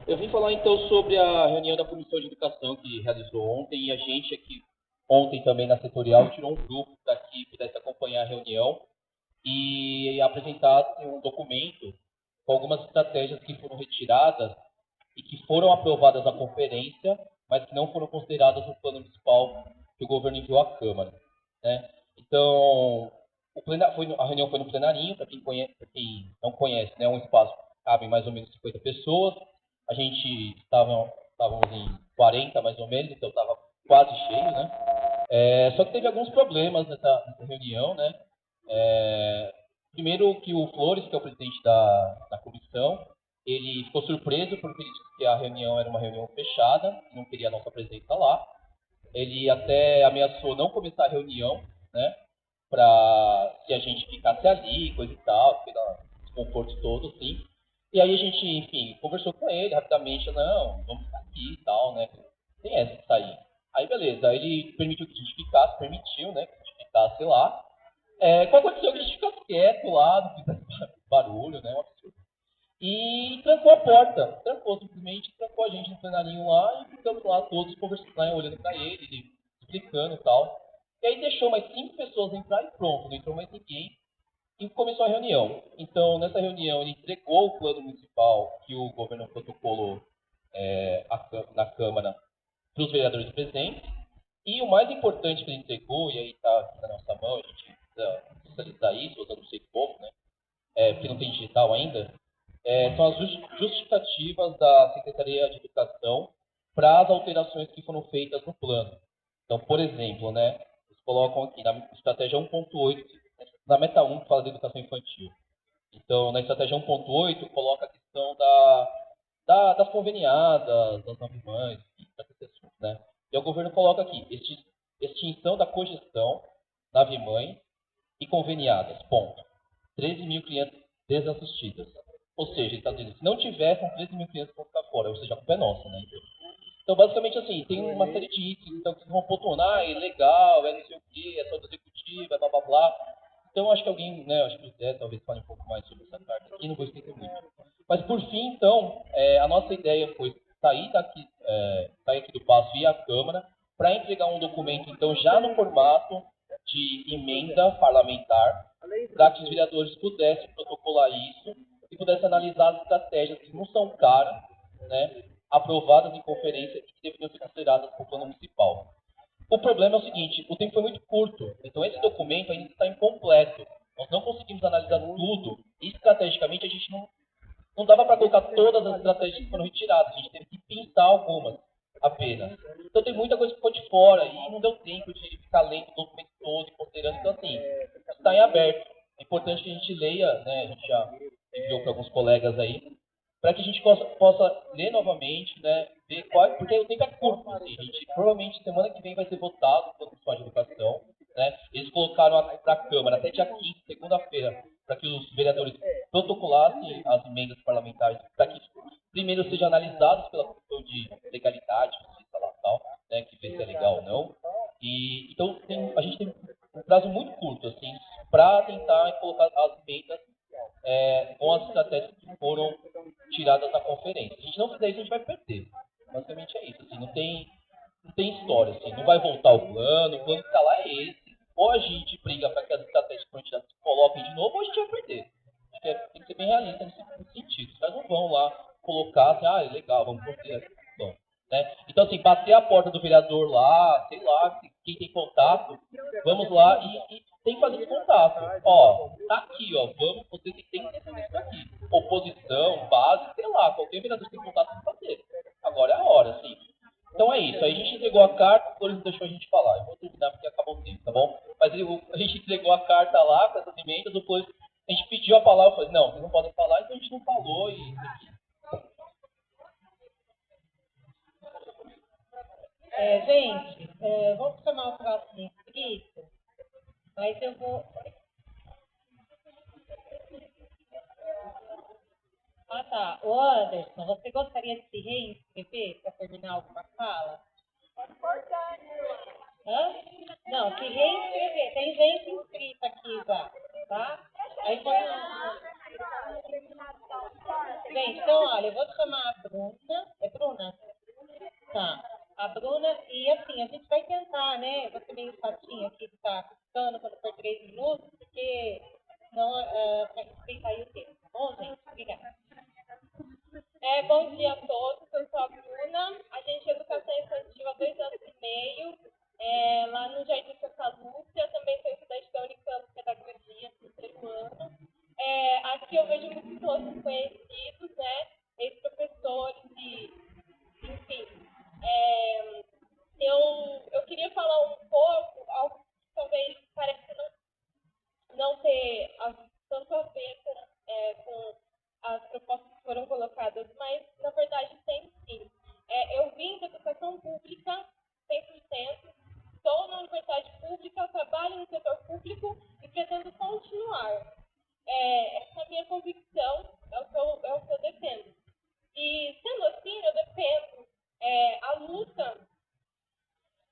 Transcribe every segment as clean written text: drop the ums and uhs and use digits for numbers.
Eu vim falar então sobre a reunião da Comissão de Educação que realizou ontem e a gente aqui ontem também na setorial tirou um grupo para que pudesse acompanhar a reunião e apresentasse um documento com algumas estratégias que foram retiradas e que foram aprovadas na conferência, mas que não foram consideradas no plano municipal que o governo enviou à Câmara, né? Então, a reunião foi no plenarinho, para quem não conhece, né, um espaço que cabe mais ou menos 50 pessoas. A gente estávamos em 40 mais ou menos, então estava quase cheio, né? Só que teve alguns problemas nessa reunião, né? Primeiro que o Flores, que é o presidente da comissão, ele ficou surpreso porque ele disse que a reunião era uma reunião fechada, não queria a nossa presença lá. Ele até ameaçou não começar a reunião, né? Para se a gente ficasse ali, coisa e tal, pelo desconforto todo, assim. E aí a gente, enfim, conversou com ele rapidamente, não, vamos ficar aqui e tal, né? Tem essa de sair. Aí beleza, ele permitiu que a gente ficasse, permitiu, né, que a gente ficasse lá. Qual aconteceu que a gente ficasse quieto lá, não fizesse barulho, né, um absurdo. E trancou a porta, simplesmente trancou a gente no plenarinho lá e ficamos lá todos conversando, né, olhando para ele explicando e tal. E aí deixou mais 5 pessoas entrar e pronto, não entrou mais ninguém e começou a reunião. Então, nessa reunião, ele entregou o plano municipal que o governo protocolou na Câmara para os vereadores presentes. E o mais importante que ele entregou, e aí está aqui na nossa mão, a gente precisa socializar isso, usando o sei como, né? Porque não tem digital ainda, são as justificativas da Secretaria de Educação para as alterações que foram feitas no plano. Então, por exemplo, né, eles colocam aqui na estratégia 1.8, na meta 1 que fala de educação infantil. Então, na estratégia 1.8, coloca a questão das conveniadas, das nove mães, né? E o governo coloca aqui, extinção da cogestão, nave-mãe e conveniadas, ponto. 13 mil crianças desassistidas. Ou seja, ele está dizendo, se não tivessem 13 mil crianças vão ficar fora, ou seja, a culpa é nossa, né? Então, basicamente assim, tem uma série de itens, então vocês vão pontuando, é legal, é não sei o quê, é só do executivo, é blá blá blá. Então, acho que alguém, né, acho que o Zé talvez fale um pouco mais sobre essa carta aqui, não vou estender muito. Mas, por fim, então, a nossa ideia foi sair aqui do passo e ir à Câmara para entregar um documento, então, já no formato de emenda parlamentar, para que os vereadores pudessem protocolar isso e pudessem analisar as estratégias que não são caras, né, aprovadas em conferência e que deveriam ser consideradas para o plano municipal. O problema é o seguinte, o tempo foi muito curto, então esse documento ainda está incompleto. Nós não conseguimos analisar tudo e estrategicamente a gente não dava para colocar todas as estratégias que foram retiradas, a gente teve que pintar algumas apenas. Então tem muita coisa que ficou de fora e não deu tempo de ficar lendo o documento todo e considerando. Então assim, está em aberto. É importante que a gente leia, né, a gente já enviou para alguns colegas aí, para que a gente possa ler novamente, né, ver qual, porque o tempo é curto, assim, a gente, provavelmente semana que vem vai ser votado pelo Conselho de Educação, né, eles colocaram para a Câmara até dia 15, segunda-feira, para que os vereadores protocolassem as emendas parlamentares, para que primeiro sejam analisados pela questão de legalidade, justiça lá tal, né, que vê se é legal ou não, e então a gente tem um prazo muito curto, assim, para tentar colocar as emendas com as estratégias que foram tiradas da conferência. Se a gente não fizer isso, a gente vai perder. Basicamente é isso. Assim, não tem história. Assim, não vai voltar o plano que está lá é esse. Ou a gente briga para que as estratégias que foram tiradas se coloquem de novo, ou a gente vai perder. Acho que tem que ser bem realista nesse sentido. Os caras não vão lá colocar assim, é legal, vamos considerar. Bom, né? Então, assim, bater a porta do vereador lá, sei lá, quem tem contato, vamos lá e tem que fazer esse contato. Ó, tá aqui, ó, vamos, você tem que defender isso aqui. Oposição, base, sei lá, qualquer vereador que tem contato tem que fazer. Agora é a hora, assim. Então é isso, aí a gente entregou a carta, o Flores não deixou a gente falar. Eu vou terminar porque acabou o tempo, tá bom? Mas a gente entregou a carta lá com essas emendas, o Flores, a gente pediu a palavra, eu falei, não, vocês não podem falar, então a gente não falou e Gente, vamos chamar o próximo inscrito, mas eu vou. Ah, tá. O Anderson, você gostaria de se reinscrever para terminar alguma fala? Hã? Não, se reinscrever. Tem gente inscrita aqui já, tá? Aí quando. Gente, então olha, eu vou chamar a Bruna. E assim, a gente vai tentar, né? Você meio chatinha aqui que está ficando quando for 3 minutos, porque não para respeitar aí o tempo, tá bom, gente? Obrigada. Bom dia a todos, eu sou a Bruna, agente de educação infantil há 2 anos e meio, lá no Jardim Santa Lúcia, também sou estudante da Unicamp Pedagogia, no 3º ano. Aqui eu vejo muitos outros conhecidos, né, ex-professores e, enfim. Eu queria falar um pouco, algo que talvez pareça não ter tanto a ver com as propostas que foram colocadas, mas na verdade tem sim. Eu vim da educação pública 100%, estou na universidade pública, trabalho no setor público e pretendo continuar. Essa é a minha convicção, é o que eu defendo. E sendo assim, eu defendo a luta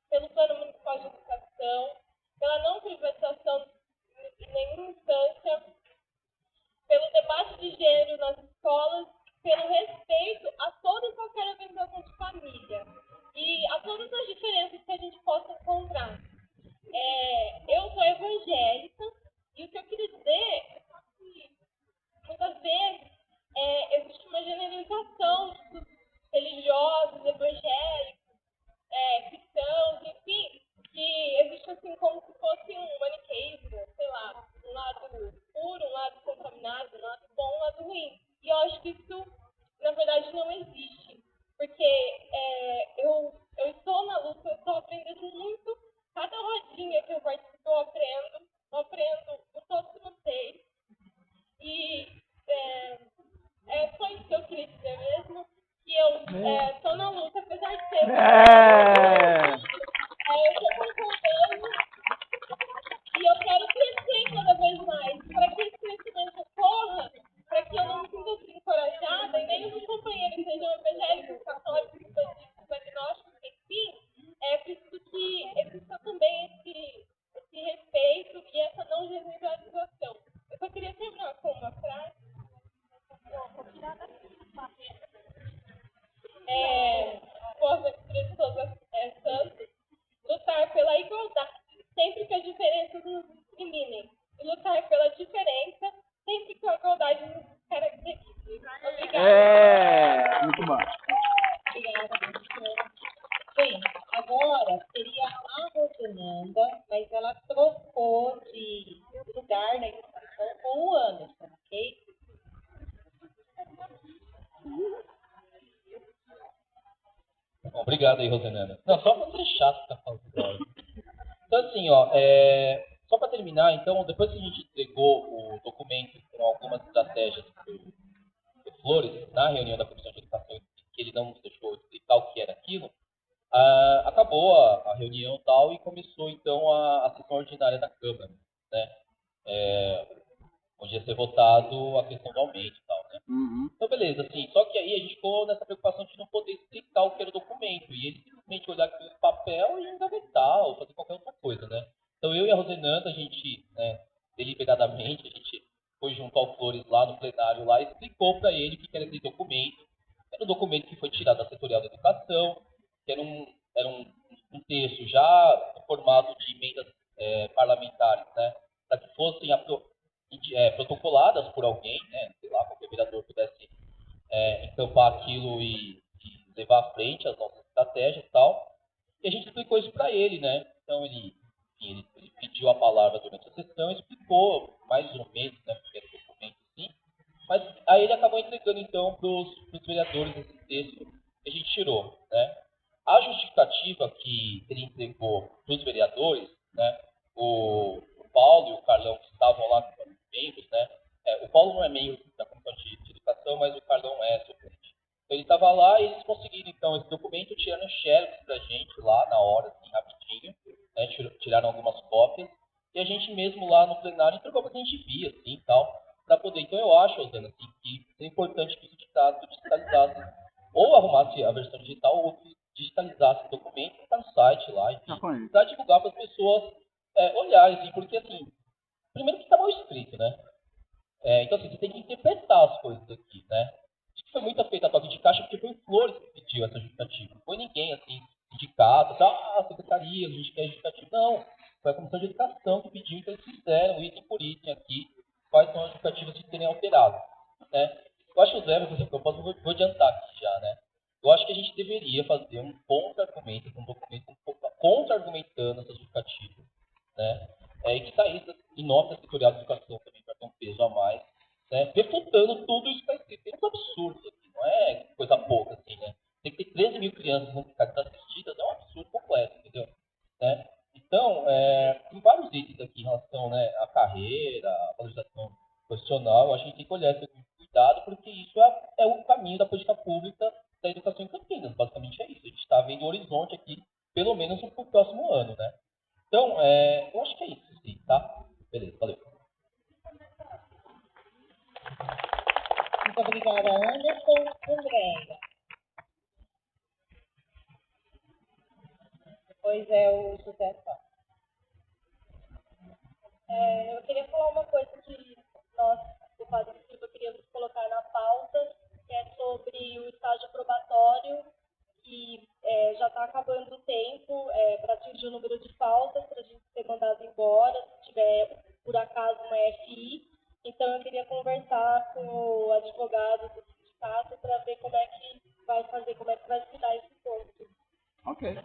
pelo Plano Municipal de Educação, pela não privatização em nenhuma instância, pelo debate de gênero nas escolas, pelo respeito a toda e qualquer organização de família e a todas as diferenças que a gente possa encontrar. Eu sou evangélica e o que eu queria dizer é que muitas vezes existe uma generalização dos religiosos, evangélicos, cristãos, enfim, que existe assim como se fosse um maniqueísmo, sei lá, um lado puro, um lado contaminado, um lado bom, um lado ruim. E eu acho que isso, na verdade, não existe. Porque eu estou na luta, eu estou aprendendo muito. Cada rodinha que eu participo, eu aprendo com todos vocês. E é só isso que eu queria dizer mesmo, que eu estou na luta, apesar de ser... eu estou concordando e eu quero crescer cada vez mais. Para que esse crescimento ocorra, para que eu não me sinta desencorajada e nem os meus companheiros sejam evangélicos, católicos, bandistas, agnósticos, enfim, preciso que exista também esse respeito e essa não generalização. Eu só queria terminar com uma frase. Esposa de todas as santas, lutar pela igualdade sempre que as diferenças nos discriminem e lutar pela diferença sempre que a igualdade nos caracterize. Obrigada. Muito bom. Obrigada. Bem, agora seria a Rosinanda, mas ela trocou de lugar na instituição com o Anderson, ok? Obrigado aí, Rosenana. Não, só pra ser chato que tá falando agora. Então, assim, só para terminar, então, depois que a gente entregou o documento com algumas estratégias do Flores, na reunião da Comissão de Educação, que ele não nos deixou explicar o que era aquilo, acabou a reunião e tal, e começou, então, a sessão ordinária da Câmara, né? Onde ia ser votado a questão do aumento e tal, né? Uhum. Então, beleza, assim, só que aí a gente ficou nessa preocupação de não poder explicar o que era o documento, e ele simplesmente olhar aquele papel e engavetar, ou fazer qualquer outra coisa, né? Então, eu e a Rosenanda, a gente, né, deliberadamente, a gente foi junto ao Flores lá no plenário, lá, e explicou para ele o que era aquele documento. Era um documento que foi tirado da Setorial da Educação, que era um texto já no formato de emendas parlamentares, né? Para que fossem protocoladas por alguém, né? Sei lá, qualquer vereador pudesse encampar aquilo e levar à frente as nossas estratégias e tal. E a gente explicou isso para ele, né? Então ele pediu a palavra durante a sessão, explicou mais ou menos, né, porque era documento sim, mas aí ele acabou entregando então para os vereadores esse texto que a gente tirou, né? A justificativa que ele entregou para os vereadores, né? O Paulo e o Carlão que estavam lá como membros, né? O Paulo não é membro da Comissão de Educação, mas o Carlão é suplente. Então ele estava lá e eles conseguiram então esse documento, tirando xerox pra gente lá na hora, assim, rapidinho, né? Tiraram algumas cópias e a gente mesmo lá no plenário entregou para que a gente via, assim, e tal, para poder. Então eu acho, Osana, assim, que é importante que isso digitalizasse, ou arrumasse a versão digital, ou digitalizasse o documento, está no site lá, enfim, para divulgar para as pessoas olharem, assim, porque assim, primeiro que está mal escrito, né? Então assim, você tem que interpretar as coisas aqui, né? Acho que foi muito feita a toque de caixa porque foi o Flores que pediu essa justificativa. Não foi ninguém, assim, sindicato, tá? secretaria, a gente quer justificativa. Não, foi a Comissão de Educação que pediu, então eles fizeram item por item aqui, quais são as justificativas de terem alterado. Né? Eu acho que o Zé, vou adiantar aqui já, né? Eu acho que a gente deveria fazer um contra-argumento, um documento contra-argumentando essa justificativa, né? E que saísse em nota setorial de educação também para ter um peso a mais, né? Refutando tudo isso que está escrito. Tem uns absurdos aqui, não é coisa pouca, assim, né? Tem que ter 13 mil crianças no mercado assistidas, é um absurdo completo, entendeu? Né? Então, tem vários itens aqui em relação, né, à carreira, à valorização profissional. Eu acho que a gente tem que olhar isso com cuidado, porque isso é o caminho da política pública da educação em Campinas. Basicamente é isso. A gente está vendo o horizonte aqui, pelo menos para o próximo ano, né? Então, eu acho que é isso, sim, tá? Beleza, valeu. Muito obrigada, Anderson. Andréia. Depois é o José Sá. Eu queria falar uma coisa que nós, do Padre Silva, queríamos colocar na pauta, que é sobre o estágio probatório, que já está acabando o tempo para atingir o número de faltas, para a gente ser mandado embora, se tiver, por acaso, uma FI. Então, eu queria conversar com o advogado do sindicato para ver como é que vai fazer, como é que vai se dar esse ponto. Ok.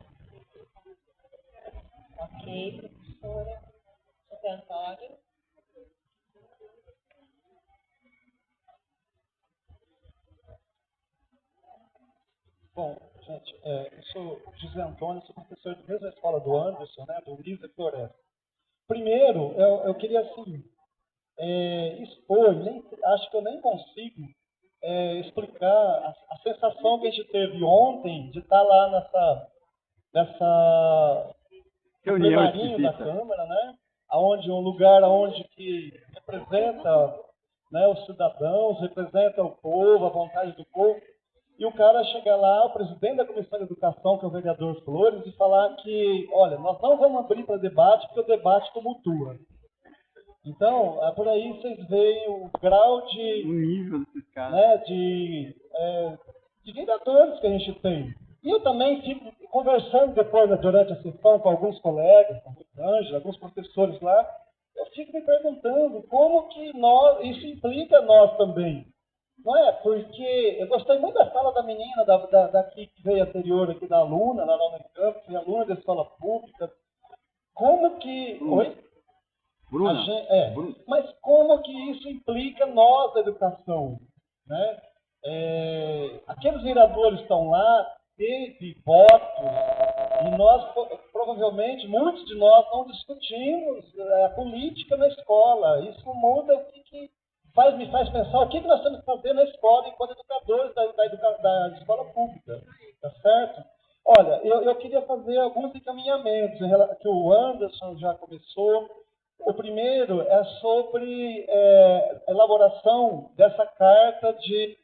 Ok, professora. José Antônio. Bom, gente, eu sou José Antônio, sou professor da mesma escola do Anderson, né, do Lisa Floresta. Primeiro, eu queria, assim, expor, acho que eu nem consigo explicar a sensação que a gente teve ontem de estar lá nessa Reunião plenarinho da esquisita. Câmara, né, um lugar onde que representa, né, os cidadãos, representa o povo, a vontade do povo. E o cara chegar lá, o presidente da Comissão de Educação, que é o vereador Flores, e falar que, olha, nós não vamos abrir para debate, porque o debate tumultua. Então, por aí vocês veem o grau O de, nível desses caras. né, de vereadores que a gente tem. E eu também fico conversando depois, né, durante a sessão, com alguns colegas, com o Ângelo, alguns professores lá, eu fico me perguntando como que isso implica nós também. Não é? Porque eu gostei muito da fala da menina daqui que veio anterior aqui, da aluna, lá na Unicamp, que é aluna da escola pública. Como que... Oi? Bruna. Bruna. Mas como que isso implica nós, da educação? Né? Aqueles vereadores estão lá, teve voto, e nós, provavelmente, muitos de nós não discutimos a política na escola. Isso muda o que me faz pensar o que nós temos que fazer na escola enquanto educadores da escola pública, tá certo? Olha, eu queria fazer alguns encaminhamentos que o Anderson já começou. O primeiro é sobre elaboração dessa carta de...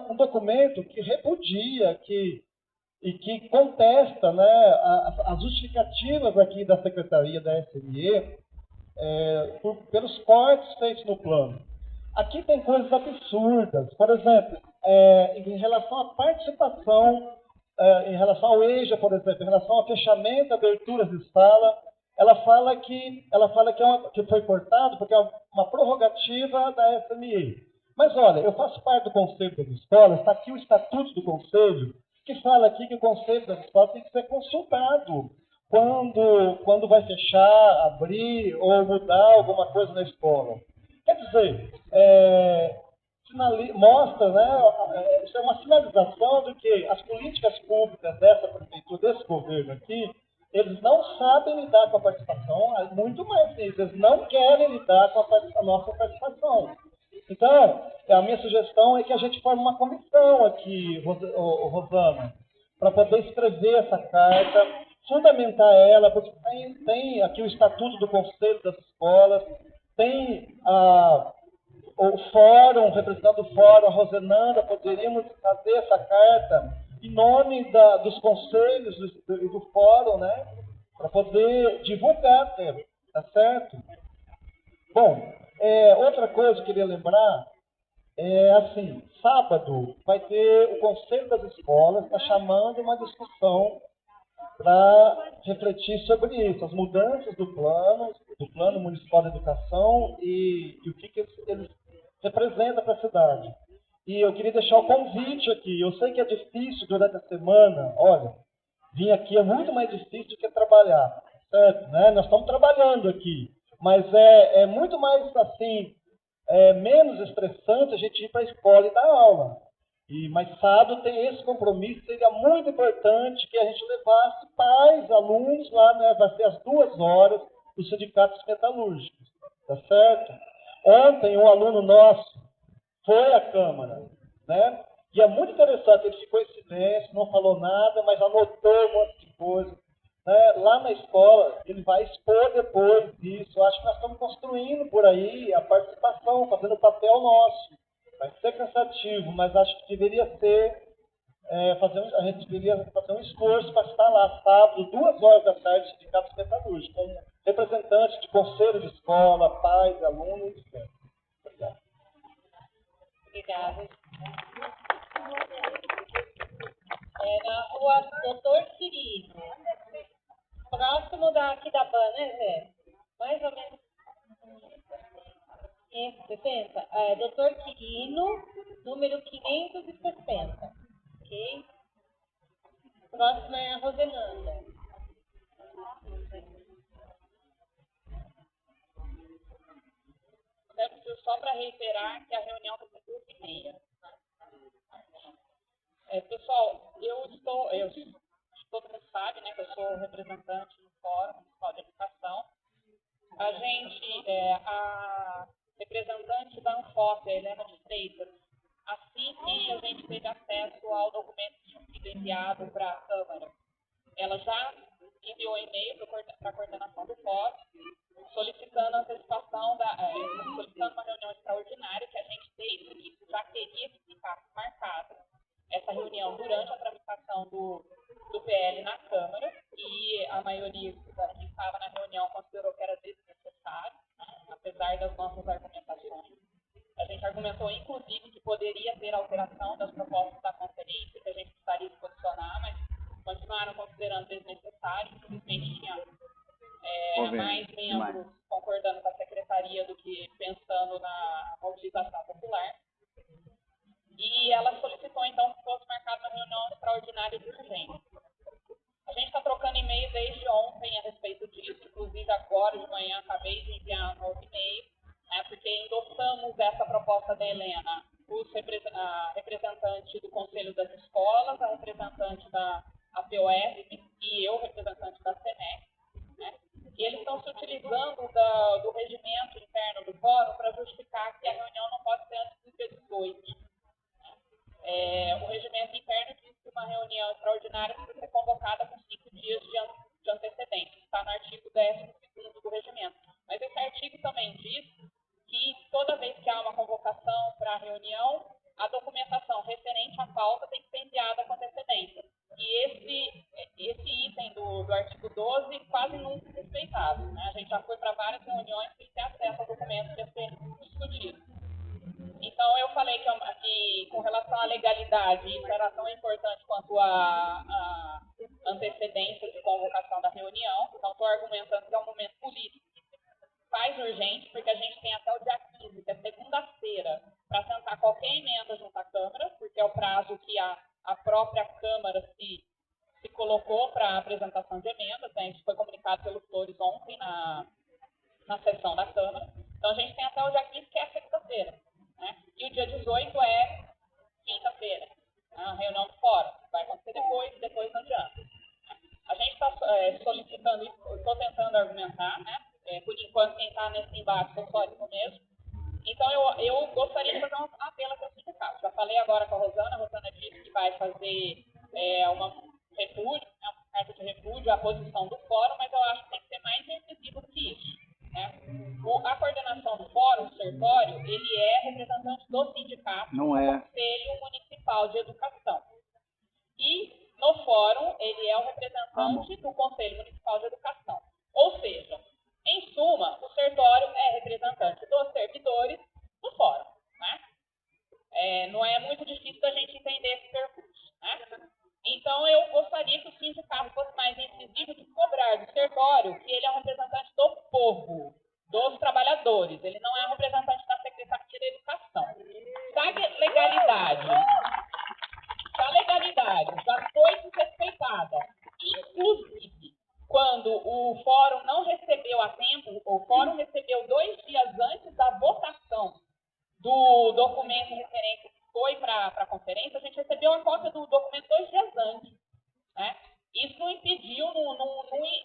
um documento que repudia e que contesta, né, as justificativas aqui da Secretaria da SME pelos cortes feitos no plano. Aqui tem coisas absurdas. Por exemplo, em relação à participação, em relação ao EJA, por exemplo, em relação ao fechamento, aberturas de sala, ela fala que foi cortado porque é uma prorrogativa da SME. Mas olha, eu faço parte do Conselho das Escolas, está aqui o Estatuto do Conselho, que fala aqui que o Conselho das Escolas tem que ser consultado quando vai fechar, abrir ou mudar alguma coisa na escola. Quer dizer, mostra, né, isso é uma sinalização de que as políticas públicas dessa prefeitura, desse governo aqui, eles não sabem lidar com a participação, muito mais isso, eles não querem lidar com a nossa participação. Então, a minha sugestão é que a gente forme uma comissão aqui, Rosana, para poder escrever essa carta, fundamentar ela, porque tem aqui o Estatuto do Conselho das Escolas, tem o fórum, representando o fórum, a Rosenanda, poderíamos fazer essa carta em nome dos conselhos do fórum, né, para poder divulgar, tá certo? Bom, outra coisa que eu queria lembrar assim, sábado vai ter o Conselho das Escolas, está chamando uma discussão para refletir sobre isso, as mudanças do Plano Municipal de Educação e o que eles representam para a cidade. E eu queria deixar o convite aqui. Eu sei que é difícil durante a semana, olha, vir aqui é muito mais difícil do que trabalhar, certo? Né? Nós estamos trabalhando aqui, mas é muito mais assim, menos estressante a gente ir para a escola e dar aula. Mas sábado tem esse compromisso, seria muito importante que a gente levasse pais, alunos lá, né? Vai ser às 2 horas dos sindicatos metalúrgicos, tá certo? Ontem um aluno nosso foi à Câmara, né? E é muito interessante, ele ficou em silêncio, não falou nada, mas anotou um monte de coisa. Né? Lá na escola, ele vai expor depois disso. Eu acho que nós estamos construindo por aí a participação, fazendo o papel nosso. Vai ser cansativo, mas acho que deveria ser, a gente deveria fazer um esforço para estar lá sábado, 2 horas da tarde, sindicatos metalúrgicos, com representantes de conselho de escola, pais, alunos, etc. Obrigado. Obrigada. Na rua Doutor Quirino, próximo daqui da BAN, né, Zé? Mais ou menos. 560? Doutor Quirino, número 560. Ok? Próximo é a Rosenanda. Eu preciso só para reiterar que a reunião vai ser 2h30. Pessoal, todo mundo sabe, né, que eu sou representante do Fórum Municipal de Educação. A gente, a representante da Anfop, a Helena de Freitas, assim que a gente teve acesso ao documento que tinha sido enviado para a Câmara, ela já enviou e-mail para a coordenação do Fórum, solicitando a antecipação, solicitando uma reunião extraordinária, que a gente desde o início já queria que ficasse marcada essa reunião durante a tramitação do PL na Câmara, e a maioria que estava na reunião considerou que era desnecessário, né, apesar das nossas argumentações. A gente argumentou, inclusive, que poderia ter alteração das propostas da conferência, que a gente precisaria se posicionar, mas continuaram considerando desnecessário. Infelizmente, tinha mais membros concordando com a secretaria do que pensando na mobilização popular. E ela solicitou, então, que fosse marcada uma reunião extraordinária de urgência. A gente está trocando e-mail desde ontem a respeito disso, inclusive agora de manhã acabei de enviar um novo e-mail, né, porque endossamos essa proposta da Helena, a representante do Conselho das Escolas, a representante da APOF e eu, representante da SENEC, né, e eles estão se utilizando do regimento interno do fórum para justificar que a reunião não pode ser antes do dia 18. O regimento interno diz que uma reunião extraordinária precisa ser convocada com 5 dias de antecedência. Está no artigo 12º do regimento. Mas esse artigo também diz que toda vez que há uma convocação para a reunião, a documentação referente à pauta tem que ser enviada com antecedência. E esse item do artigo 12 quase nunca é respeitado, né? A gente já foi para várias reuniões sem ter acesso ao documento que ia ser discutido. Então, eu falei que com relação à legalidade, isso era tão importante quanto a antecedência de convocação da reunião. Então, estou argumentando que é um momento político faz urgente, porque a gente tem até o dia 15, que é segunda-feira, para tentar qualquer emenda junto à Câmara, porque é o prazo que a própria Câmara se colocou para a apresentação de emendas, né? Isso foi comunicado pelo Flores ontem na sessão da Câmara. Então, a gente tem até o dia 15, que é segunda-feira. Né? E o dia 18 é quinta-feira, a reunião do fórum. Vai acontecer depois não adianta. A gente está solicitando isso, estou tentando argumentar, né? Por enquanto, quem está nesse embate sou só eu mesmo. Então, eu gostaria de fazer um apelo aqui ao sindicato. Já falei agora com a Rosana disse que vai fazer repúdio, uma carta de repúdio à posição do fórum, mas eu acho que tem que ser mais incisivo do que isso. Né? A coordenação do fórum, o Sertório, ele é representante do sindicato do Conselho Municipal de Educação. E no fórum, ele é o representante do Conselho Municipal de Educação. Ou seja, em suma, o Sertório é representante dos servidores do fórum. Né? Não é muito difícil da gente entender esse percurso. Né? Então, eu gostaria que o sindicato fosse mais mais incisivo de cobrar do sertório que ele é um representante do povo, dos trabalhadores. Ele não é um representante da Secretaria da Educação. Da legalidade já foi desrespeitada. Inclusive, quando o fórum não recebeu a tempo, o fórum recebeu 2 dias antes da votação do documento referente que foi para a conferência, a gente recebeu a cópia do documento 2 dias antes, né? Isso não impediu,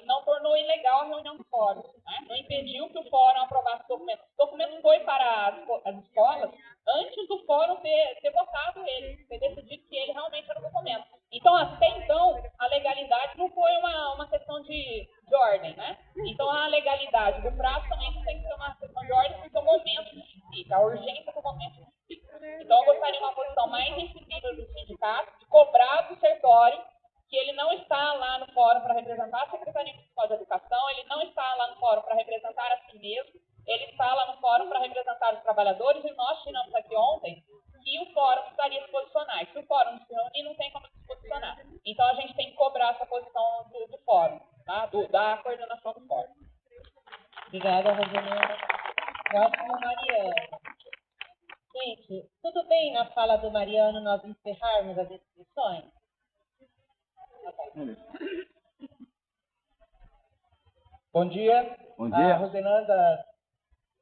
não tornou ilegal a reunião do fórum, né? Não impediu que o fórum aprovasse o documento. O documento foi para as escolas antes do fórum ter votado ele, ter decidido que ele realmente era o documento. Então, até então, a legalidade não foi uma questão de ordem, né? Então, a legalidade do prazo também tem que ser uma questão de ordem, porque o momento justifica, a urgência do momento justifica. Então, eu gostaria de uma posição mais incisiva do sindicato, de cobrar do sertório que ele não está lá no fórum para representar a Secretaria Municipal de Educação, ele não está lá no fórum para representar a si mesmo, ele está lá no fórum para representar os trabalhadores, e nós tiramos aqui ontem que o fórum precisaria se posicionar. E se o fórum não se reunir, não tem como se posicionar. Então, a gente tem que cobrar essa posição do fórum, tá? Da coordenação do fórum. Obrigada, Rosanela. Próximo, Mariana. Gente, tudo bem na fala do Mariano nós encerrarmos as inscrições? Bom dia. Bom dia. A Rosenanda,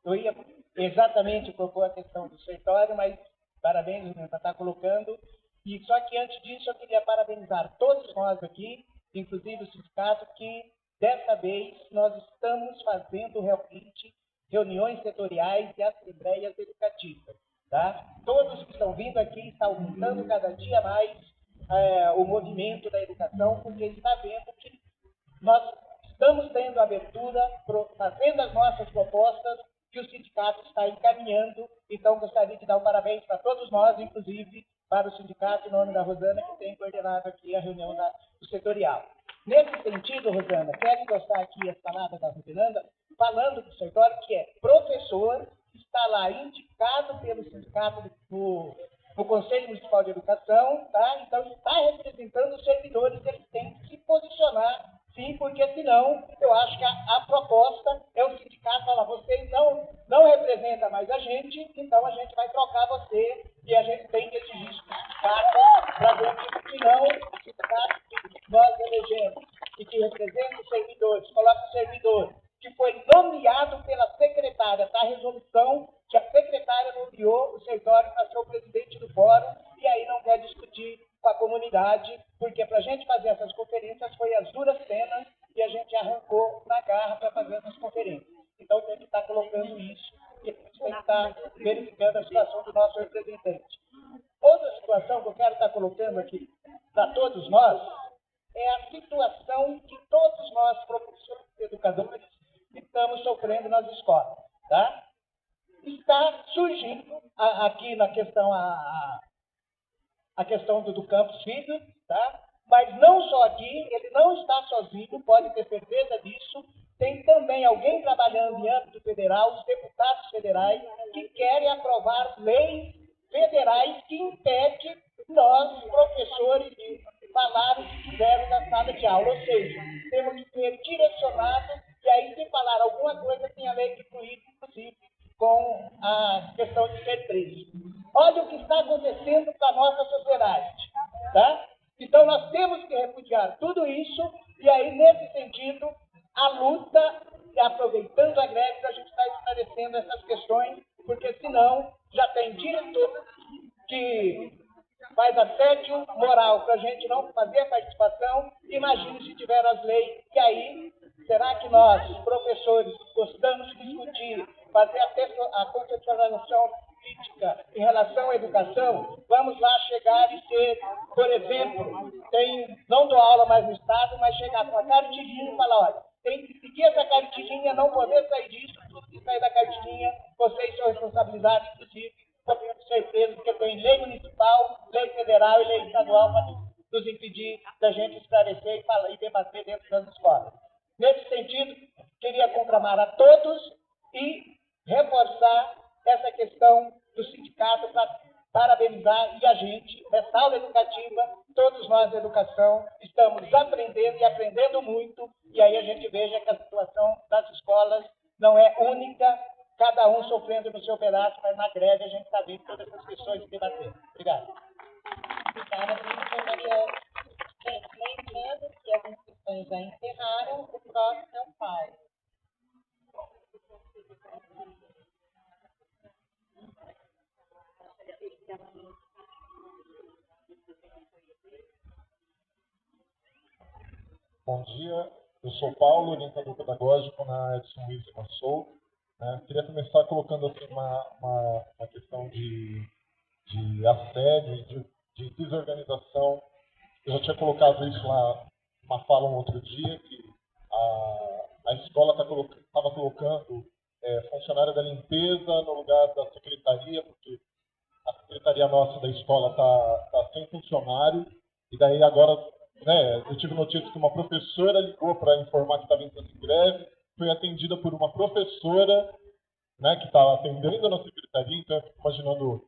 eu ia exatamente propor a questão do sertório, mas parabéns, Rosenanda, está colocando. E só que antes disso eu queria parabenizar todos nós aqui, inclusive o sindicato, que dessa vez nós estamos fazendo realmente reuniões setoriais e assembleias educativas. Tá? Todos que estão vindo aqui estão aumentando cada dia mais o movimento da educação, porque está vendo que nós estamos tendo abertura, fazendo as nossas propostas, que o sindicato está encaminhando. Então, gostaria de dar um parabéns para todos nós, inclusive para o sindicato, em nome da Rosana, que tem coordenado aqui a reunião do setorial. Nesse sentido, Rosana, quero endossar aqui as palavras da Rosinanda, falando do sertório, que é professor, está lá indicado pelo sindicato no Conselho Municipal de Educação, tá? Então está representando os servidores, eles têm que se posicionar, sim, porque senão eu acho que a proposta é o sindicato falar, vocês não representam mais a gente, então a gente vai trocar você e a gente tem que exigir isso do sindicato para ver que senão o sindicato que nós elegemos e que representa os servidores, coloca o servidor que foi nomeado pela secretária da resolução, que a secretária nomeou o sertório para ser o presidente do fórum, e aí não quer discutir com a comunidade, porque para a gente fazer essas conferências foi as duras penas e a gente arrancou na garra para fazer essas conferências. Então tem que estar colocando isso e a gente tem que estar verificando a situação do nosso representante. Outra situação que eu quero estar colocando aqui para todos nós é a situação que todos nós, professores e educadores, estamos sofrendo nas escolas, tá? Está surgindo aqui na questão a questão do Campus Filho, tá? Mas não só aqui, ele não está sozinho, pode ter certeza disso. Tem também alguém trabalhando em âmbito federal, os deputados federais, que querem aprovar leis federais que impedem nós, professores, de falar o que quisermos na sala de aula. Ou seja, temos que ser direcionados, e aí, se falar alguma coisa, tem a lei que fluir, inclusive, com a questão de ser preso. Olha o que está acontecendo com a nossa sociedade, tá? Então, nós temos que repudiar tudo isso, e aí, nesse sentido, a luta, e aproveitando a greve, a gente está esclarecendo essas questões, porque senão já tem diretor que faz assédio moral para a gente não fazer a participação. Imagine se tiver as leis, e aí, será que nós, professores, gostamos de discutir, fazer a conceptualização crítica em relação à educação? Vamos lá chegar e ser, por exemplo, não dou aula mais no Estado, mas chegar com a cartilhinha e falar, olha, tem que seguir essa cartilhinha, não poder sair disso, tudo que sair da cartilhinha, vocês são responsabilizados, inclusive, podendo ser presos, porque tem lei municipal, lei federal e lei estadual para nos impedir da gente esclarecer e debater dentro das escolas. Nesse sentido, queria conclamar a todos e reforçar essa questão do sindicato para parabenizar, e a gente, nessa aula educativa, todos nós da educação, estamos aprendendo e aprendendo muito, e aí a gente veja que a situação das escolas não é única, cada um sofrendo no seu pedaço, mas na greve a gente está vendo todas essas questões se debater. Obrigado. Obrigada, professora Mariana. Gente, lembrando que as inscrições já encerraram, o próximo é o Paulo. Bom dia, eu sou Paulo, orientador pedagógico na Edson Luiz e Massou. Queria começar colocando assim, uma questão de assédio e de desorganização. Eu já tinha colocado isso lá, uma fala um outro dia, que a escola estava colocando funcionário da limpeza no lugar da secretaria, porque a secretaria nossa da escola está sem funcionário, e daí agora, né, eu tive notícia que uma professora ligou para informar que estava entrando em greve, foi atendida por uma professora, né, que está atendendo na secretaria, então eu fico imaginando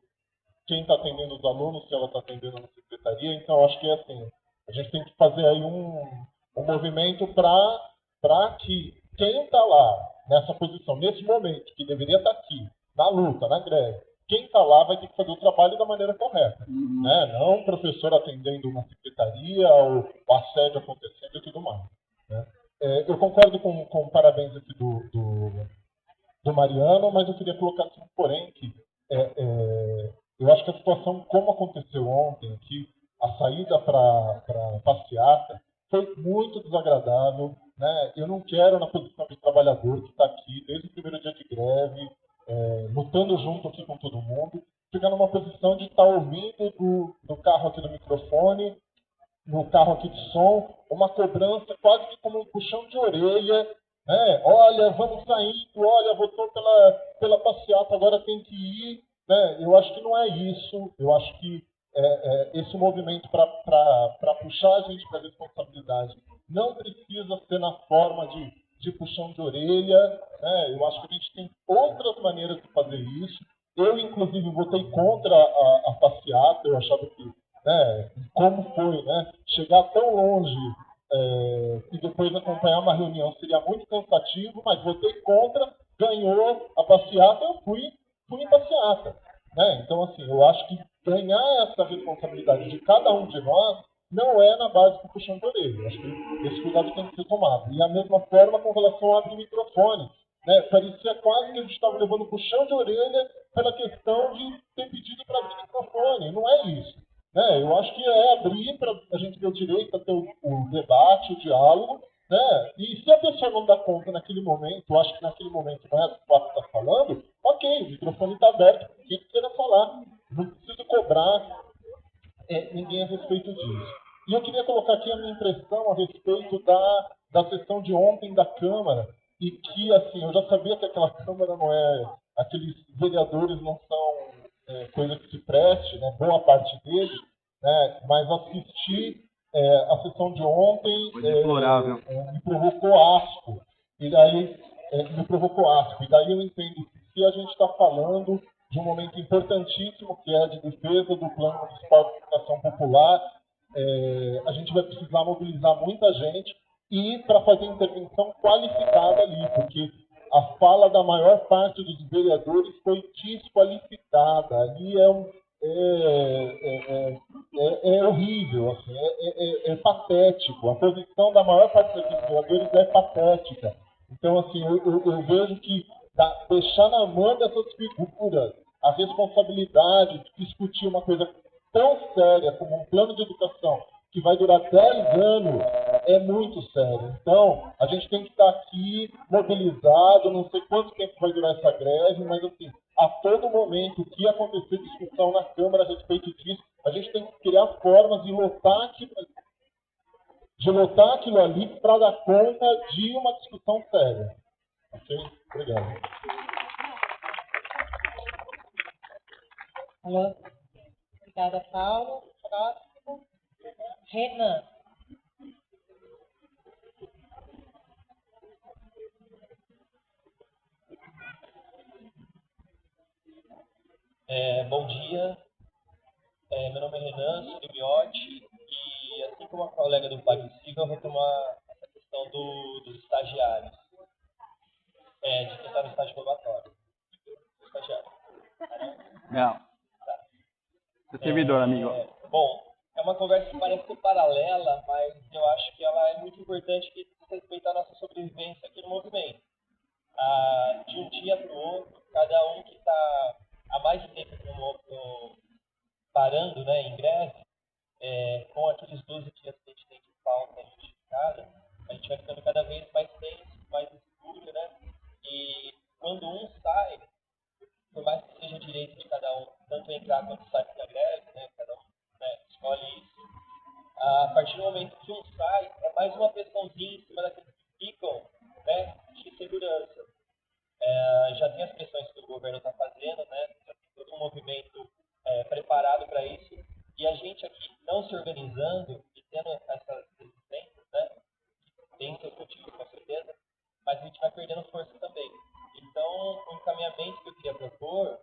quem está atendendo os alunos, se ela está atendendo na secretaria, então acho que é assim, a gente tem que fazer aí um movimento para que quem está lá, nessa posição, nesse momento, que deveria estar aqui, na luta, na greve, quem está lá vai ter que fazer o trabalho da maneira correta. Né? Não o professor atendendo na secretaria, ou o assédio acontecendo e tudo mais. Né? Eu concordo com o parabéns aqui do Mariano, mas eu queria colocar assim, porém, que eu acho que a situação, como aconteceu ontem, que a saída para passeata foi muito desagradável. Né? Eu não quero, na posição de trabalhador que está aqui desde o primeiro dia de greve, lutando junto aqui com todo mundo, ficar numa posição de estar ouvindo do carro aqui do microfone, no carro aqui de som, uma cobrança quase que como um puxão de orelha, né? Olha, vamos saindo, olha, votou pela passeata, agora tem que ir. Né? Eu acho que não é isso, eu acho que esse movimento para puxar a gente para a responsabilidade não precisa ser na forma de puxão de orelha. Né? Eu acho que a gente tem outras maneiras de fazer isso. Eu, inclusive, votei contra a passeata, eu achava que, né, como foi, né, chegar tão longe e depois acompanhar uma reunião seria muito cansativo, mas votei contra, ganhou a passeata, eu fui em passeata. Né? Então, assim, eu acho que ganhar essa responsabilidade de cada um de nós não é na base do puxão de orelha. Eu acho que esse cuidado tem que ser tomado. E a mesma forma com relação ao abrir microfone. Né? Parecia quase que a gente estava levando puxão de orelha pela questão de ter pedido para abrir microfone. Não é isso. Né? Eu acho que é abrir para a gente ter o direito a ter o debate, o diálogo. Né? E se a pessoa não dá conta naquele momento, eu acho que naquele momento não é o que está falando, ok, o microfone está aberto, quem queira falar. Não preciso cobrar ninguém a respeito disso. E eu queria colocar aqui a minha impressão a respeito da sessão de ontem da Câmara, e que, assim, eu já sabia que aquela Câmara não é... Aqueles vereadores não são coisa que se preste, né, boa parte deles, né, mas assistir a sessão de ontem me provocou asco. E daí, eu entendo que se a gente está falando de um momento importantíssimo, que é a de defesa do Plano Municipal de Educação Popular, a gente vai precisar mobilizar muita gente e para fazer intervenção qualificada ali, porque a fala da maior parte dos vereadores foi desqualificada. Ali é horrível, assim, é patético. A posição da maior parte dos vereadores é patética. Então, assim, eu vejo que deixar na mão dessas figuras a responsabilidade de discutir uma coisa tão séria como um plano de educação que vai durar 10 anos é muito sério. Então, a gente tem que estar aqui mobilizado, não sei quanto tempo vai durar essa greve, mas assim, a todo momento que acontecer discussão na Câmara a respeito disso, a gente tem que criar formas de lotar aquilo ali para dar conta de uma discussão séria. Ok? Obrigado. Alô? Obrigada, Paulo. Próximo. Renan. Bom dia. Meu nome é Renan, sou do Miotti, e assim como a colega do Paguecível, eu vou tomar essa questão dos estagiários, de quem está no estágio probatório. Estagiário. Não. Seu servidor, amigo. Bom, é uma conversa que parece ser paralela, mas eu acho que ela é muito importante que respeitar a nossa sobrevivência aqui no movimento. De um dia para o outro, cada um que está há mais tempo parando, né, em greve, com aqueles 12 dias que a gente tem de falta justificada, a gente vai ficando cada vez mais tenso, mais inseguro, né? E quando um sai, por mais que seja direito de cada um, tanto entrar quanto sair da greve, né? Cada um, né, escolhe isso. A partir do momento que um sai, é mais uma pressãozinha em cima daqueles que ficam, né, de segurança. Já tem as pressões que o governo está fazendo, né? Já tem todo um movimento preparado para isso. E a gente aqui não se organizando e tendo essas resistências, né? Tem seus motivos, com certeza, mas a gente vai perdendo força também. Então, o encaminhamento que eu queria propor,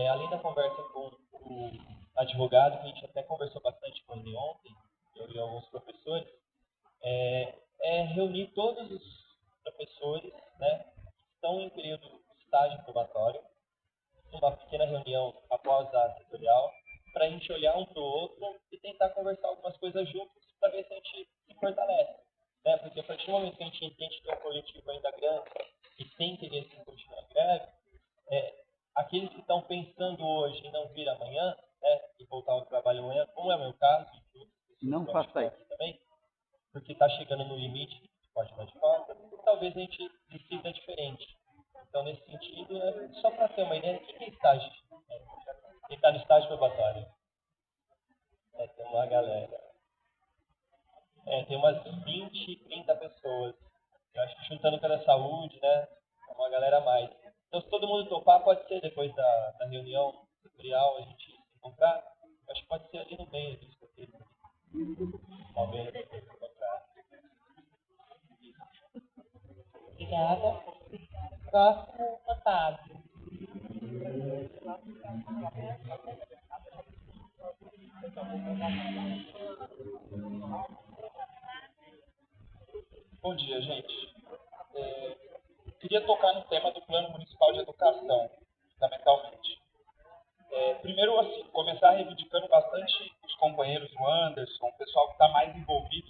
além da conversa com o advogado, que a gente até conversou bastante com ele ontem, eu e alguns professores, é reunir todos os professores, né, que estão em período de estágio probatório, uma pequena reunião após a setorial, para a gente olhar um para o outro e tentar conversar algumas coisas juntos para ver se a gente se fortalece. Né? Porque a partir do momento que a gente entende que é um coletivo ainda grande e tem interesse em continuar a greve, aqueles que estão pensando hoje em não vir amanhã, né, e voltar ao trabalho amanhã, como é o meu caso, Não faça isso. também, porque está chegando no limite do código de falta, talvez a gente decida diferente. Então, nesse sentido, só para ter uma ideia, o que é estágio? Quem está no estágio probatório? Tem uma galera. Tem umas 20, 30 pessoas. Eu acho que juntando pela saúde, né? É uma galera a mais. Então, se todo mundo topar, pode ser depois da reunião tutorial a gente se encontrar. Eu acho que pode ser ali no meio do escoteiro. Talvez se encontrar. Obrigada. Próximo, Otávio. Bom dia, gente. Queria tocar no tema do Plano Municipal de Educação, fundamentalmente. Primeiro, assim, começar reivindicando bastante os companheiros, o Anderson, o pessoal que está mais envolvido,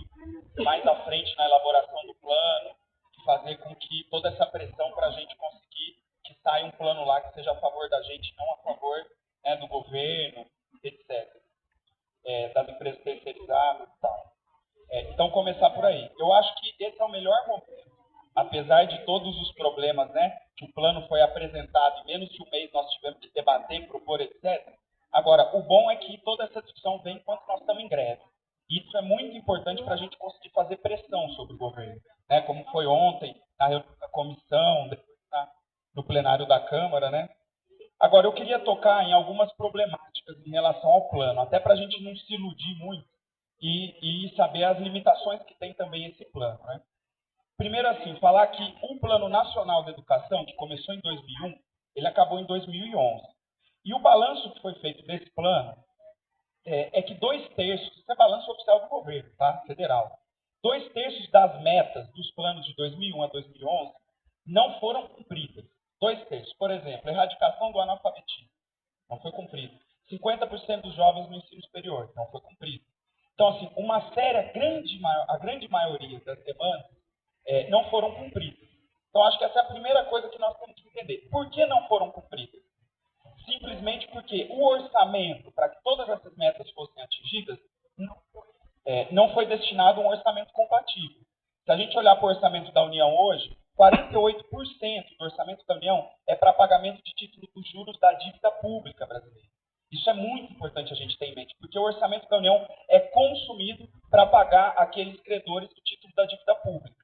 mais à frente na elaboração do plano, e fazer com que toda essa pressão para a gente conseguir que saia um plano lá que seja a favor da gente, não a favor, né, do governo, etc. Das empresas terceirizadas e tal. Então, começar por aí. Eu acho que esse é o melhor momento, apesar de todos os problemas, né, que o plano foi apresentado, em menos de um mês nós tivemos que debater, propor, etc. Agora, o bom é que toda essa discussão vem enquanto nós estamos em greve. Isso é muito importante para a gente conseguir fazer pressão sobre o governo, né, como foi ontem, na reunião da comissão, no plenário da Câmara, né. Agora, eu queria tocar em algumas problemáticas em relação ao plano, até para a gente não se iludir muito e saber as limitações que tem também esse plano, né. Primeiro, assim, falar que o Plano Nacional de Educação, que começou em 2001, ele acabou em 2011. E o balanço que foi feito desse plano é que 2/3, isso é balanço oficial do governo, tá? Federal, 2/3 das metas dos planos de 2001 a 2011 não foram cumpridas. 2/3. Por exemplo, erradicação do analfabetismo, não foi cumprido. 50% dos jovens no ensino superior, não foi cumprido. Então, assim, a grande maioria das demandas não foram cumpridas. Então, acho que essa é a primeira coisa que nós temos que entender. Por que não foram cumpridas? Simplesmente porque o orçamento, para que todas essas metas fossem atingidas, não foi destinado a um orçamento compatível. Se a gente olhar para o orçamento da União hoje, 48% do orçamento da União é para pagamento de título dos juros da dívida pública brasileira. Isso é muito importante a gente ter em mente, porque o orçamento da União é consumido para pagar aqueles credores do título da dívida pública.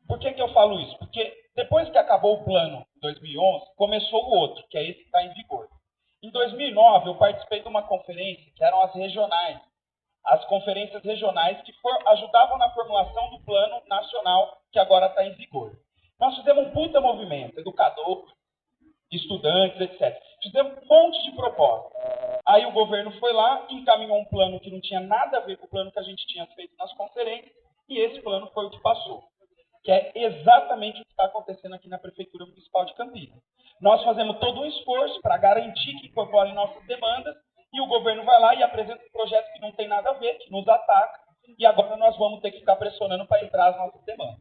Por que eu falo isso? Porque depois que acabou o plano em 2011, começou o outro, que é esse que está em vigor. Em 2009, eu participei de uma conferência, que eram as regionais. As conferências regionais que ajudavam na formulação do plano nacional, que agora está em vigor. Nós fizemos um puta movimento, educadores, estudantes, etc. Fizemos um monte de propostas. Aí o governo foi lá, encaminhou um plano que não tinha nada a ver com o plano que a gente tinha feito nas conferências, e esse plano foi o que passou. Que é exatamente o que está acontecendo aqui na Prefeitura Municipal de Campinas. Nós fazemos todo um esforço para garantir que incorporem nossas demandas, e o governo vai lá e apresenta um projeto que não tem nada a ver, que nos ataca, e agora nós vamos ter que ficar pressionando para entrar as nossas demandas.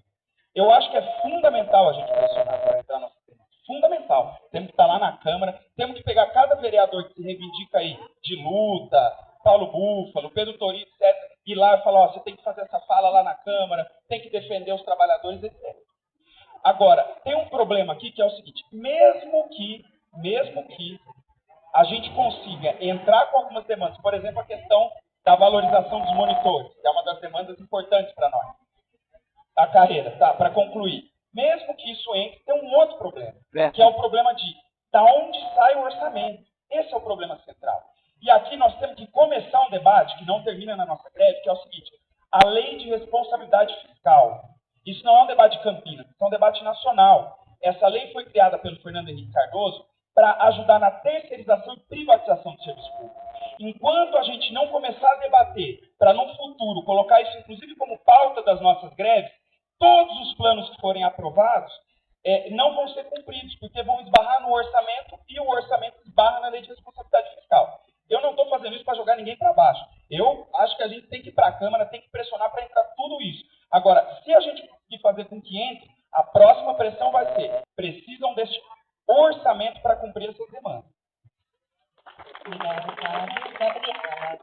Eu acho que é fundamental a gente pressionar para entrar nas nossas demandas. Fundamental. Temos que estar lá na Câmara, temos que pegar cada vereador que se reivindica aí de luta, Paulo Búfalo, Pedro Torini, etc., ir lá e falar, ó, você tem que fazer essa fala lá na Câmara, tem que defender os trabalhadores, etc. Agora, tem um problema aqui que é o seguinte, mesmo que a gente consiga entrar com algumas demandas, por exemplo, a questão da valorização dos monitores, que é uma das demandas importantes para nós, a carreira, tá? Para concluir. Mesmo que isso entre, tem um outro problema, que é o problema de da onde sai o orçamento. Esse é o problema central. E aqui nós temos que começar um debate que não termina na nossa greve, que é o seguinte, a lei de responsabilidade fiscal. Isso não é um debate de Campinas, isso é um debate nacional. Essa lei foi criada pelo Fernando Henrique Cardoso para ajudar na terceirização e privatização do serviço público. Enquanto a gente não começar a debater para, no futuro, colocar isso, inclusive, como pauta das nossas greves, todos os planos que forem aprovados não vão ser cumpridos, porque vão esbarrar no orçamento e o orçamento esbarra na lei de responsabilidade fiscal. Eu não estou fazendo isso para jogar ninguém para baixo. Eu acho que a gente tem que ir para a Câmara, tem que pressionar para entrar tudo isso. Agora, se a gente conseguir fazer com que entre, a próxima pressão vai ser: precisam deste orçamento para cumprir essas demandas. Obrigada, Cláudia. Gabriela.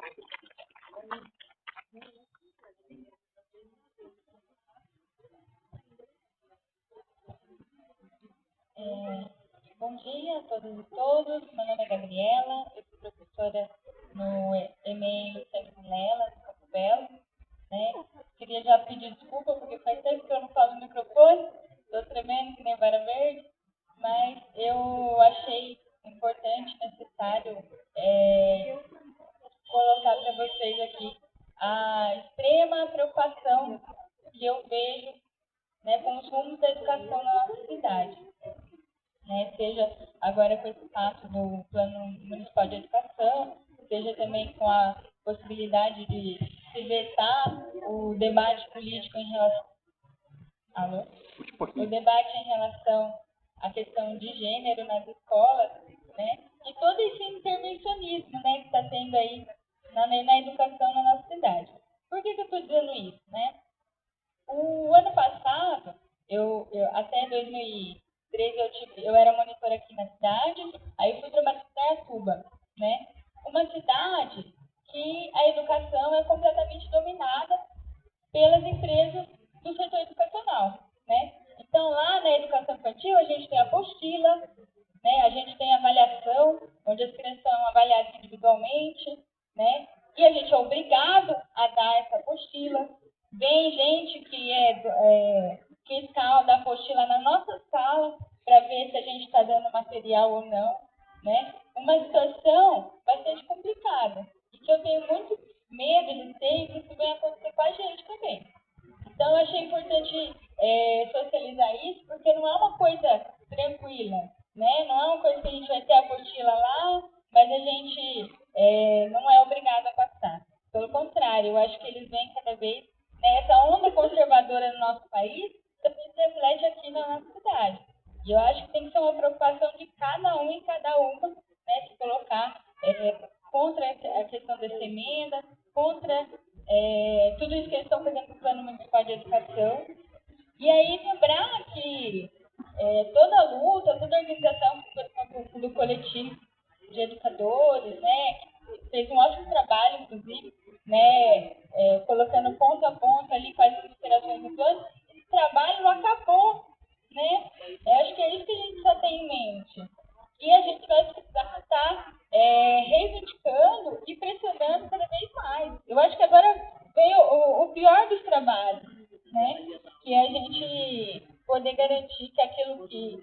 Bom dia a todas e todos. Meu nome é Gabriela, eu sou professora no EMEI Centro Vilela, de Campo Belo. Né? Queria já pedir desculpa, porque faz tempo que eu não falo no microfone, estou tremendo que nem vara verde, mas eu achei importante, necessário colocar para vocês aqui a extrema preocupação que eu vejo, né, com os rumos da educação na nossa cidade. Né, seja agora com esse fato do Plano Municipal de Educação, seja também com a possibilidade de se vetar o debate político em relação... Alô? O debate em relação à questão de gênero nas escolas, né? E todo esse intervencionismo, né, que está tendo aí na educação na nossa cidade. Por que eu estou dizendo isso, né? O ano passado, até 2013, eu era monitora aqui na cidade, aí fui trabalhar em Indaiatuba, né? Uma cidade que a educação é completamente dominada pelas empresas do setor educacional, né? Então, lá na educação infantil, a gente tem a apostila, né? A gente tem a avaliação, onde as crianças são avaliadas individualmente, né? E a gente é obrigado a dar essa apostila. Vem gente que fiscal da apostila na nossa sala para ver se a gente está dando material ou não, né? Uma situação bastante complicada e que eu tenho muito medo e receio que isso venha acontecer com a gente também. Então, eu achei importante socializar isso, porque não é uma coisa tranquila, né? Não é uma coisa que a gente vai ter a apostila lá, mas a gente não é obrigado a passar. Pelo contrário, eu acho que eles vêm cada vez, né, essa onda conservadora no nosso país também se reflete aqui na nossa cidade. E eu acho que tem que ser uma preocupação de cada um e cada uma, né, se colocar contra a questão dessa emenda, contra tudo isso que eles estão fazendo com o Plano Municipal de Educação. E aí lembrar que toda a luta, toda a organização do coletivo de educadores, né, que fez um ótimo trabalho, inclusive, né, colocando ponto a ponto ali quais as alterações do plano, esse trabalho não acabou, né? Eu acho que é isso que a gente só tem em mente. E a gente vai precisar estar reivindicando e pressionando cada vez mais. Eu acho que agora veio o pior dos trabalhos, né? Que é a gente poder garantir que aquilo que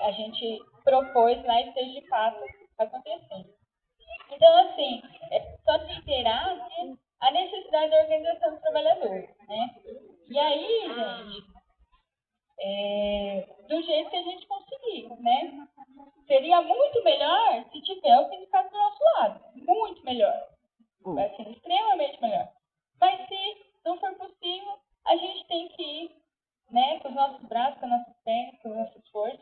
a gente propôs lá esteja de fato acontecendo. Então, assim, só se inteirar, né, a necessidade da organização dos trabalhadores, né? E aí, gente, do jeito que a gente conseguir. aqui, né? Seria muito melhor se tiver o sindicato do nosso lado. Muito melhor. Vai ser extremamente melhor. Mas se não for possível, a gente tem que ir, né, com os nossos braços, com as nossas pernas, com as nossas forças,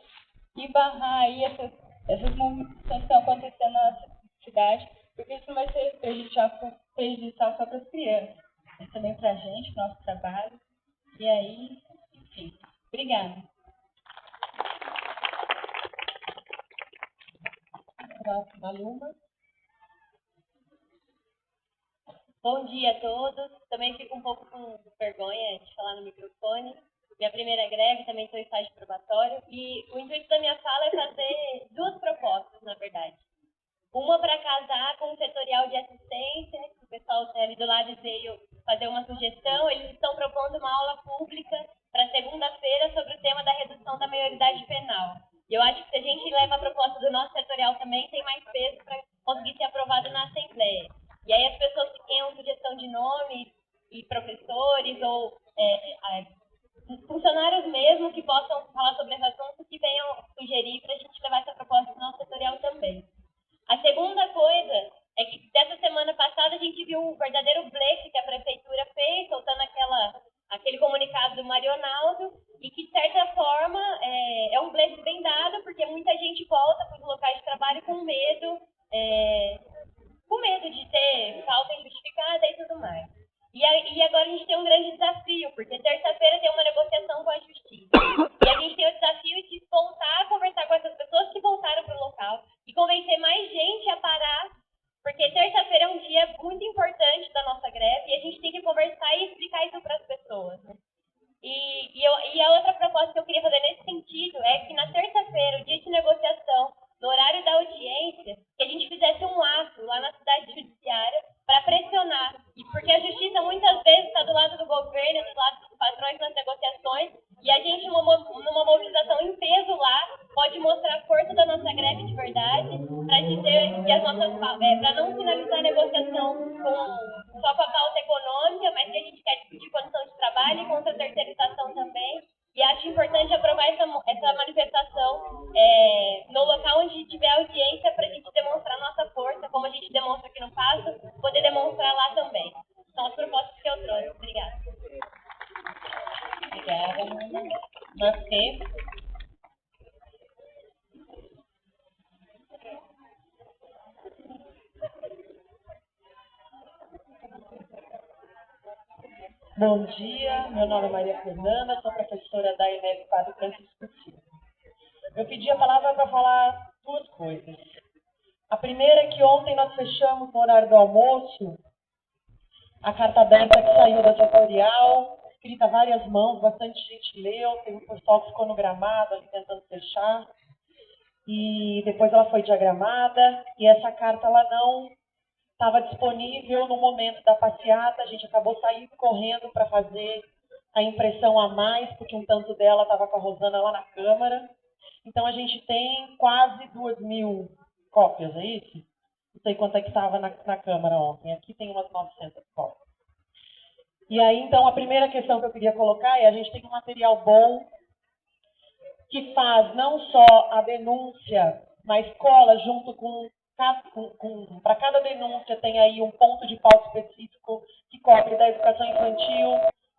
e barrar aí essas movimentações que estão acontecendo na nossa cidade, porque isso não vai ser prejudicial só para as crianças, mas também para a gente, para o nosso trabalho. E aí, enfim. Obrigada. Maluma. Bom dia a todos. Também fico um pouco com vergonha de falar no microfone. Minha primeira greve, também estou em estágio probatório. E o intuito da minha fala é fazer duas propostas, na verdade. Uma para casar com o setorial de assistência, que o pessoal ali do lado veio fazer uma sugestão. Eles estão propondo uma aula pública para segunda-feira sobre o tema da redução da maioridade penal. E eu acho que se a gente leva a proposta do nosso setorial também, tem mais peso para conseguir ser aprovado na Assembleia. E aí as pessoas que tenham sugestão de nomes e professores ou funcionários mesmo que possam falar sobre esse assunto, que venham sugerir para a gente levar essa proposta do nosso setorial também. A segunda coisa é que dessa semana passada a gente viu o verdadeiro blefe que a prefeitura fez, soltando aquele comunicado do Marionaldo, e que de certa forma é um blefe bem dado, porque muita gente volta para os locais de trabalho com medo de ter falta injustificada e tudo mais. E agora a gente tem um grande desafio, porque terça-feira tem uma negociação com a Justiça. E a gente tem o desafio de voltar a conversar com essas pessoas que voltaram para o local e convencer mais gente a parar, porque terça-feira é um dia muito importante da nossa greve e a gente tem que conversar e explicar isso para as pessoas, né? E a outra proposta que eu queria fazer nesse sentido é que na terça-feira, o dia de negociação, no horário da audiência, que a gente fizesse um ato lá na cidade judiciária para pressionar. E porque a justiça muitas vezes está do lado do governo, do lado dos patrões nas negociações, e a gente, numa mobilização em peso lá, pode mostrar a força da nossa greve de verdade, para dizer que as nossas para não finalizar a negociação só com a pauta econômica, mas que a gente quer discutir condição de trabalho e contra a terceirização também. E acho importante aprovar essa manifestação no local onde tiver audiência para a gente demonstrar nossa força, como a gente demonstra aqui no Passo, poder demonstrar lá também. São as propostas que eu trouxe. Obrigada. Obrigada. Marquês. Bom dia, meu nome é Maria Fernanda, sou professora da ENEP Padre Francisco Silva. Eu pedi a palavra para falar duas coisas. A primeira é que ontem nós fechamos no horário do almoço a carta aberta que saiu da setorial, escrita a várias mãos, bastante gente leu, tem um pessoal que ficou no gramado ali tentando fechar, e depois ela foi diagramada, e essa carta ela não estava disponível no momento da passeata, a gente acabou saindo correndo para fazer a impressão a mais, porque um tanto dela estava com a Rosana lá na Câmara. Então a gente tem quase 2.000 cópias, é isso? Não sei quanto é que estava na Câmara ontem, aqui tem umas 900 cópias. E aí, então, a primeira questão que eu queria colocar é a gente tem um material bom que faz não só a denúncia na escola, junto com para cada denúncia tem aí um ponto de pauta específico que cobre da educação infantil,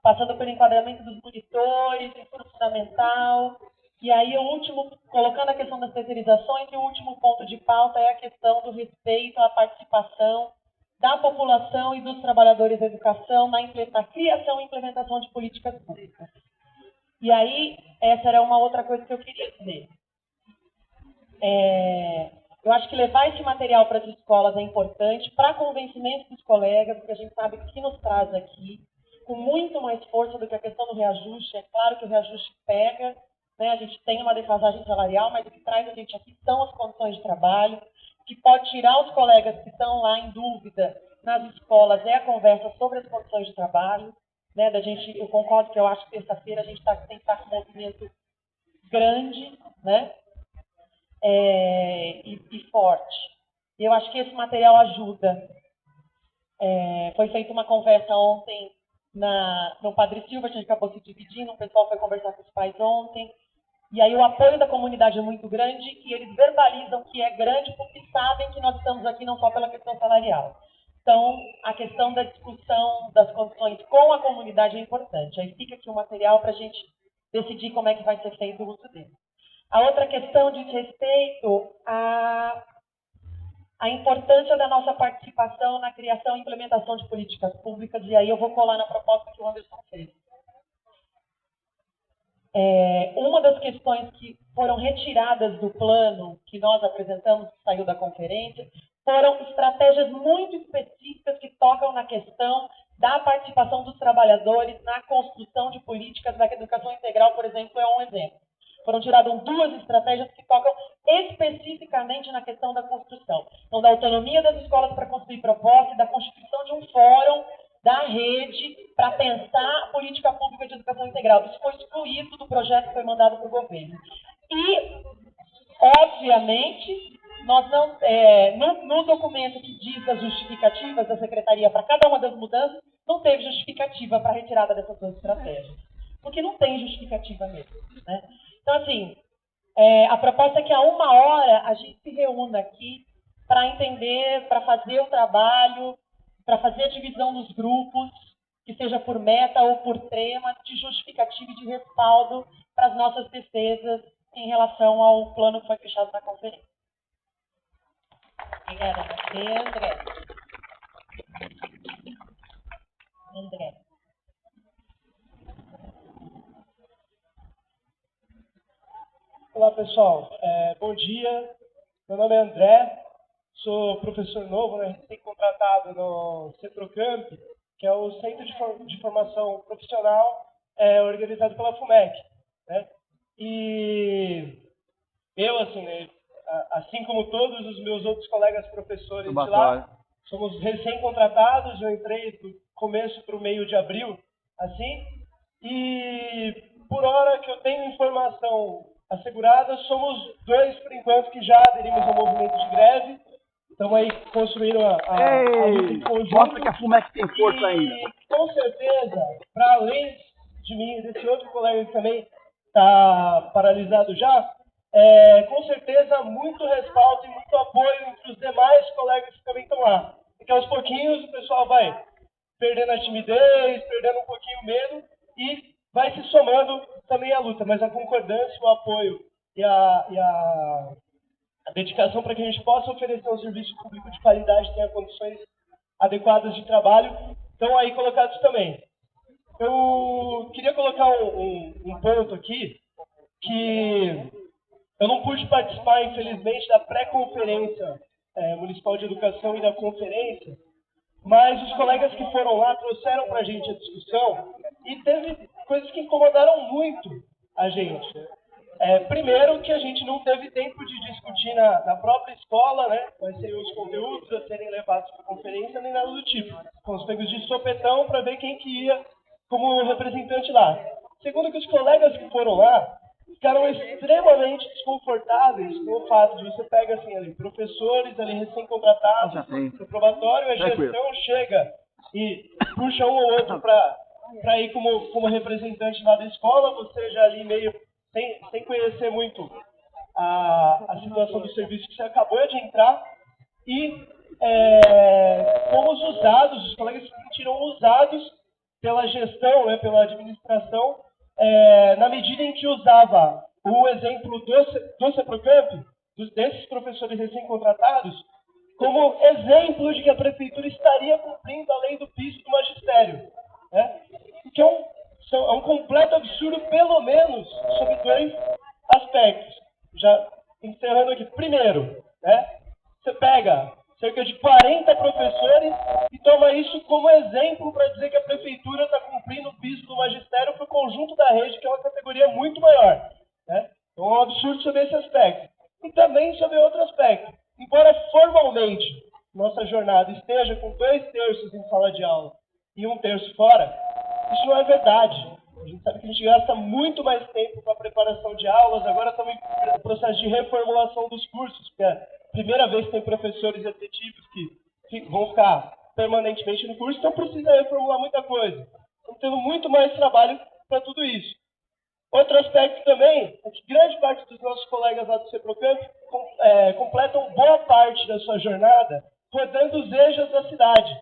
passando pelo enquadramento dos monitores, ensino fundamental. E aí o último, colocando a questão das terceirizações, e o último ponto de pauta é a questão do respeito à participação da população e dos trabalhadores da educação na criação e implementação de políticas públicas. E aí, essa era uma outra coisa que eu queria dizer. Eu acho que levar esse material para as escolas é importante para convencimento dos colegas, porque a gente sabe que nos traz aqui, com muito mais força do que a questão do reajuste. É claro que o reajuste pega, né? A gente tem uma defasagem salarial, mas o que traz a gente aqui são as condições de trabalho, que pode tirar os colegas que estão lá em dúvida nas escolas, é a conversa sobre as condições de trabalho. Né? Eu concordo que eu acho que terça-feira a gente tem que estar com um movimento grande, né? E forte. E eu acho que esse material ajuda. Foi feita uma conversa ontem no Padre Silva, a gente acabou se dividindo, o pessoal foi conversar com os pais ontem, E aí o apoio da comunidade é muito grande e eles verbalizam que é grande porque sabem que nós estamos aqui não só pela questão salarial. Então, a questão da discussão das condições com a comunidade é importante. Aí fica aqui o material para a gente decidir como é que vai ser feito o uso dele. A outra questão diz respeito à importância da nossa participação na criação e implementação de políticas públicas, e aí eu vou colar na proposta que o Anderson fez. Uma das questões que foram retiradas do plano que nós apresentamos, que saiu da conferência, foram estratégias muito específicas que tocam na questão da participação dos trabalhadores na construção de políticas da educação integral, por exemplo, é um exemplo. Foram tiradas 2 estratégias que tocam especificamente na questão da construção. Então, da autonomia das escolas para construir propostas, da constituição de um fórum da rede para pensar a política pública de educação integral. Isso foi excluído do projeto que foi mandado para o governo. E, obviamente, nós não, no documento que diz as justificativas da Secretaria para cada uma das mudanças, não teve justificativa para a retirada dessas 2 estratégias. Porque não tem justificativa mesmo, né? Então, assim, a proposta é que a 1h a gente se reúna aqui para entender, para fazer o trabalho, para fazer a divisão dos grupos, que seja por meta ou por tema, de justificativa e de respaldo para as nossas defesas em relação ao plano que foi fechado na conferência. Obrigada, André. André. Olá, pessoal. Bom dia. Meu nome é André. Sou professor novo, né, recém-contratado no Cetrocamp, que é o Centro de Formação Profissional organizado pela FUMEC, né? E eu, assim, né, assim como todos os meus outros colegas professores de lá, somos recém-contratados. Eu entrei do começo para o meio de abril, assim, e por hora que eu tenho informação assegurada, somos 2, por enquanto, que já aderimos ao movimento de greve. Estamos aí construindo a luta em conjunto. Mostra que a FUMEC tem força ainda. E, com certeza, para além de mim e desse outro colega que também está paralisado já, com certeza muito respaldo e muito apoio entre os demais colegas que também estão lá. Porque aos pouquinhos o pessoal vai perdendo a timidez, perdendo um pouquinho o medo e vai se somando também à luta. Mas a concordância, o apoio e a dedicação para que a gente possa oferecer um serviço público de qualidade, tenha condições adequadas de trabalho, estão aí colocados também. Eu queria colocar um ponto aqui, que eu não pude participar, infelizmente, da pré-conferência municipal de educação e da conferência, mas os colegas que foram lá trouxeram para a gente a discussão e teve coisas que incomodaram muito a gente. Primeiro, que a gente não teve tempo de discutir na própria escola, né, quais seriam os conteúdos a serem levados para a conferência, nem nada do tipo. Fomos pegos de sopetão para ver quem que ia como representante lá. Segundo, que os colegas que foram lá ficaram extremamente desconfortáveis com o fato de você pega assim, ali, professores ali recém-contratados, no probatório, a gestão chega e puxa um ou outro para ir como representante lá da escola, você já ali meio sem conhecer muito a situação do serviço que você acabou de entrar, e fomos usados, os colegas se sentiram usados pela gestão, né, pela administração, na medida em que usava o exemplo do Ceprocamp, desses professores recém-contratados, como exemplo de que a prefeitura estaria cumprindo a lei do piso do magistério, né? Que é um completo absurdo, pelo menos, sobre 2 aspectos. Já encerrando aqui. Primeiro, né, você pega cerca de 40 professores e toma isso como exemplo para dizer que a prefeitura está cumprindo o piso do magistério para o conjunto da rede, que é uma categoria muito maior, né? Então, é um absurdo sobre esse aspecto. E também sobre outro aspecto. Embora formalmente nossa jornada esteja com 2/3 em sala de aula e 1/3 fora, isso não é verdade. A gente sabe que a gente gasta muito mais tempo com a preparação de aulas. Agora estamos em processo de reformulação dos cursos, porque é a primeira vez que tem professores efetivos que vão ficar permanentemente no curso, então precisa reformular muita coisa. Estamos tendo muito mais trabalho para tudo isso. Outro aspecto também é que grande da sua jornada rodando os eixos da cidade,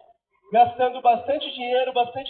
gastando bastante dinheiro, bastante